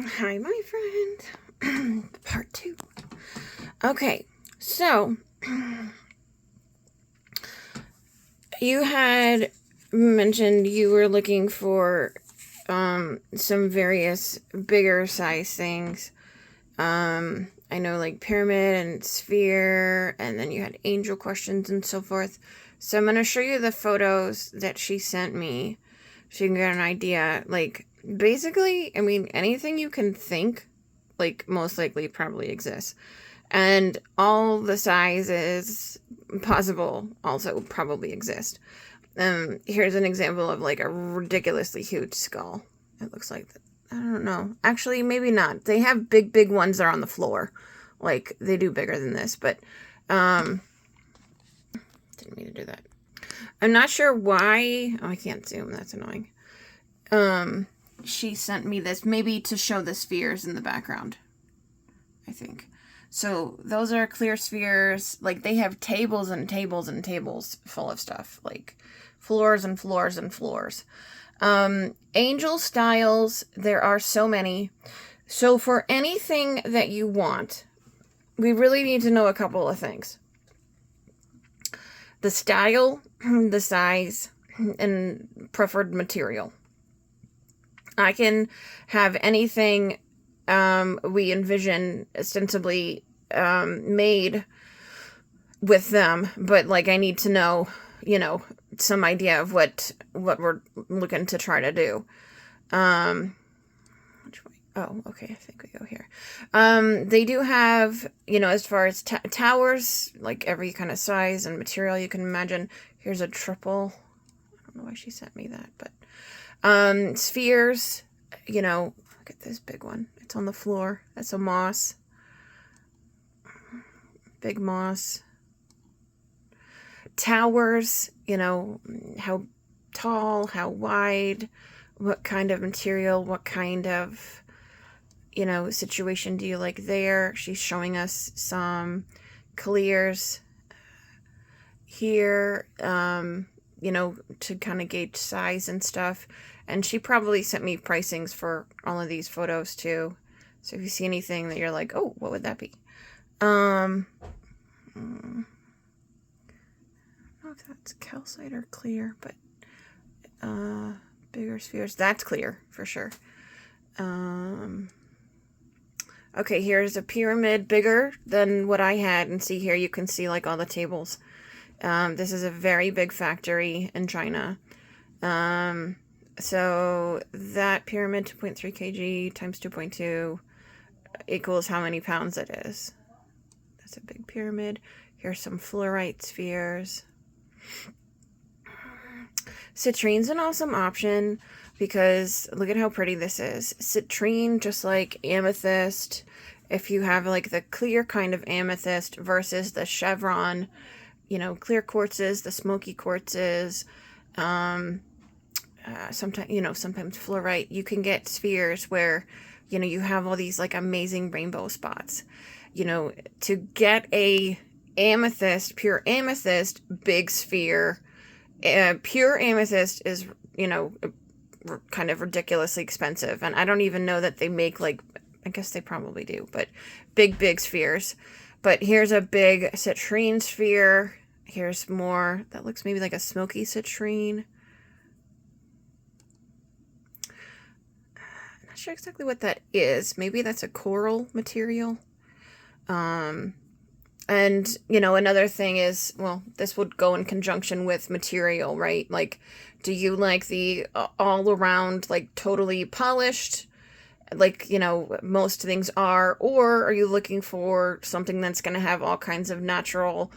Hi, my friend. Part 2. Okay, so you had mentioned you were looking for some various bigger size things. I know like pyramid and sphere, and then you had angel questions and so forth. So I'm going to show you the photos that she sent me so you can get an idea. Like, basically, I mean, anything you can think, like, most likely probably exists. And all the sizes possible also probably exist. Here's an example of like a ridiculously huge skull. It looks like that. I don't know. Actually, maybe not. They have big ones that are on the floor. Like, they do bigger than this, but didn't mean to do that. I'm not sure why. Oh, I can't zoom. That's annoying. She sent me this maybe to show the spheres in the background, I think. So those are clear spheres. Like, they have tables and tables and tables full of stuff. Like, floors and floors and floors. Angel styles, there are so many. So for anything that you want, we really need to know a couple of things. The style, the size, and preferred material. I can have anything we envision ostensibly made with them, but like I need to know, some idea of what we're looking to try to do. Which way? Oh, okay. I think we go here. They do have, as far as towers, like every kind of size and material you can imagine. Here's a triple. I don't know why she sent me that, but spheres, look at this big one. It's on the floor. That's a moss. Big moss. Towers, how tall, how wide, what kind of material, what kind of, situation do you like there? She's showing us some clears here, to kind of gauge size and stuff. And she probably sent me pricings for all of these photos too. So if you see anything that you're like, oh, what would that be? I don't know if that's calcite or clear, but bigger spheres. That's clear for sure. Okay, here's a pyramid bigger than what I had, and see here you can see like all the tables. This is a very big factory in China. So that pyramid, 2.3 kg times 2.2 equals how many pounds it is. That's a big pyramid. Here's some fluorite spheres. Citrine's an awesome option because look at how pretty this is. Citrine, just like amethyst, if you have like the clear kind of amethyst versus the chevron, clear quartzes, the smoky quartzes, sometimes fluorite, you can get spheres where, you have all these like amazing rainbow spots. To get a amethyst, pure amethyst, big sphere, pure amethyst is, kind of ridiculously expensive. And I don't even know that they make like, I guess they probably do, but big spheres. But here's a big citrine sphere. Here's more that looks maybe like a smoky citrine. I'm not sure exactly what that is. Maybe that's a coral material. And, another thing is, well, this would go in conjunction with material, right? Like, do you like the all around, like, totally polished, like, most things are, or are you looking for something that's going to have all kinds of natural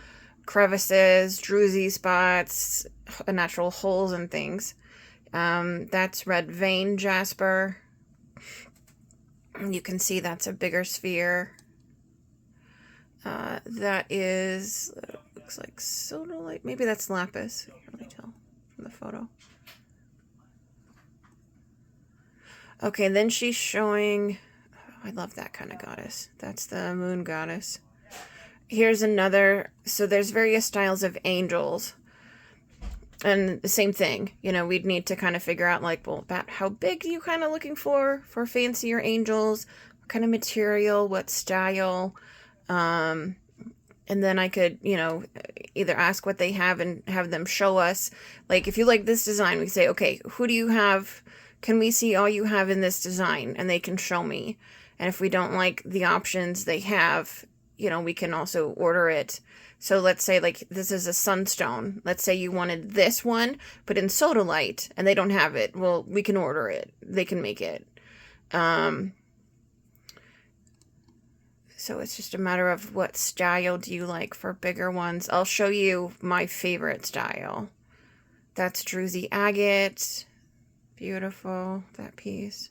crevices, druzy spots, natural holes and things? That's red vein jasper. You can see that's a bigger sphere. That is, looks like sodalite. Maybe that's lapis. I can't really tell from the photo. Okay, then she's showing, I love that kind of goddess. That's the moon goddess. Here's another, so there's various styles of angels. And the same thing, we'd need to kind of figure out like, well, about how big are you kind of looking for fancier angels, what kind of material, what style. And then I could, either ask what they have and have them show us. Like, if you like this design, we say, okay, who do you have? Can we see all you have in this design? And they can show me. And if we don't like the options they have, we can also order it. So let's say like this is a sunstone. Let's say you wanted this one, but in sodalite, and they don't have it. Well, we can order it. They can make it. So it's just a matter of what style do you like for bigger ones. I'll show you my favorite style. That's Druzy agate. Beautiful, that piece.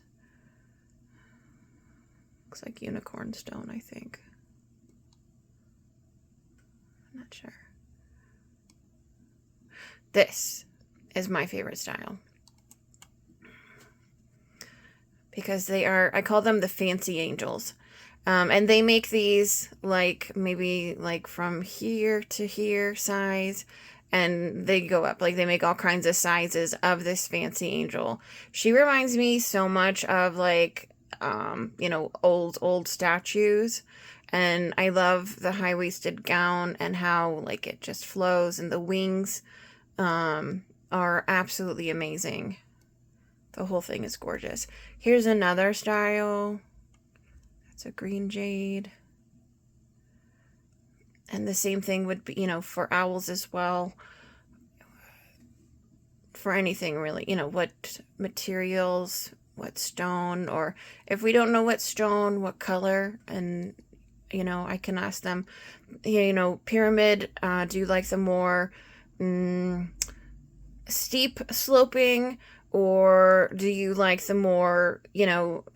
Looks like unicorn stone, I think. I'm not sure. This is my favorite style. Because they are, I call them the fancy angels. And they make these like maybe like from here to here size, and they go up. Like they make all kinds of sizes of this fancy angel. She reminds me so much of like, old statues. And I love the high-waisted gown and how like it just flows, and the wings are absolutely amazing. The whole thing is gorgeous. Here's another style. It's a green jade. And the same thing would be, for owls as well. For anything really, what materials, what stone, or if we don't know what stone, what color, and, I can ask them, pyramid, do you like the more steep sloping, or do you like the more,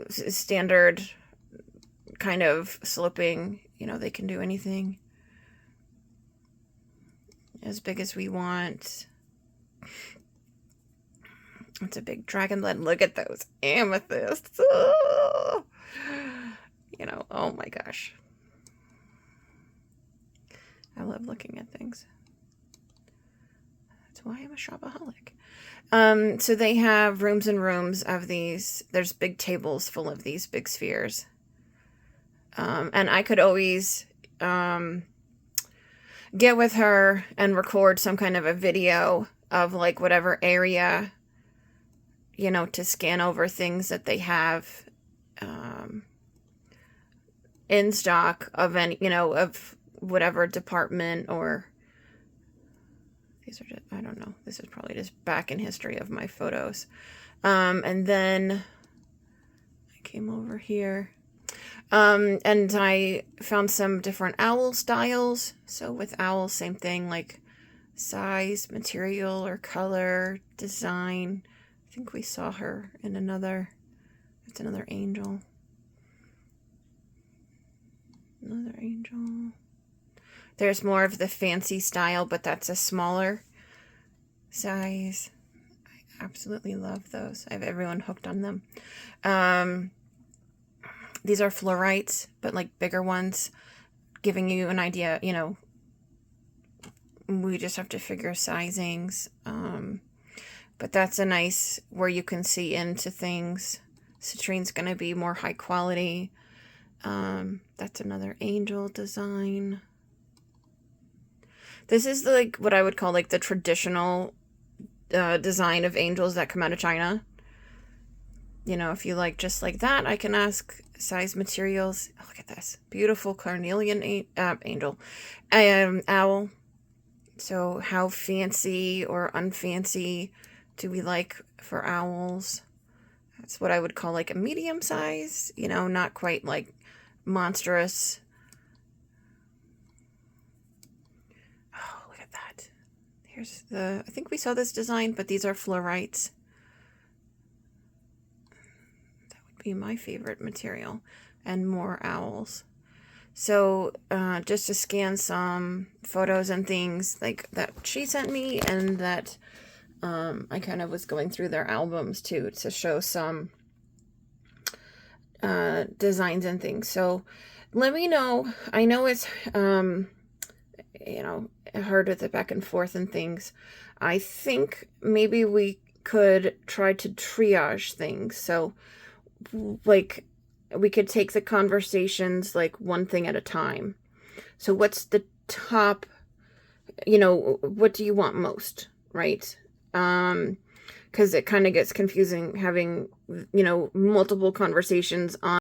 standard kind of sloping? They can do anything as big as we want. It's a big dragon blood. Look at those amethysts. Oh, oh my gosh. I love looking at things. That's why I'm a shopaholic. So they have rooms and rooms of these. There's big tables full of these big spheres. And I could always get with her and record some kind of a video of like whatever area, to scan over things that they have in stock of any, of whatever department, or these are just, I don't know. This is probably just back in history of my photos. And then I came over here. And I found some different owl styles. So with owls, same thing, like size, material, or color, design. I think we saw her in another, it's another angel. Another angel. There's more of the fancy style, but that's a smaller size. I absolutely love those. I have everyone hooked on them. These are fluorites, but like bigger ones, giving you an idea, we just have to figure sizings. But that's a nice, where you can see into things. Citrine's going to be more high quality. That's another angel design. This is like what I would call like the traditional design of angels that come out of China. If you like just like that, I can ask size, materials. Oh, look at this. Beautiful carnelian angel. Owl. So how fancy or unfancy do we like for owls? That's what I would call like a medium size. Not quite like monstrous. Oh, look at that. Here's I think we saw this design, but these are fluorites. Be my favorite material, and more owls. So just to scan some photos and things like that she sent me, and that I kind of was going through their albums too to show some designs and things. So let me know. I know it's you know, hard with the back and forth and things. I think maybe we could try to triage things. So, like, we could take the conversations like one thing at a time. So, what's the top, you know, what do you want most, right? Because it kind of gets confusing having, you know, multiple conversations on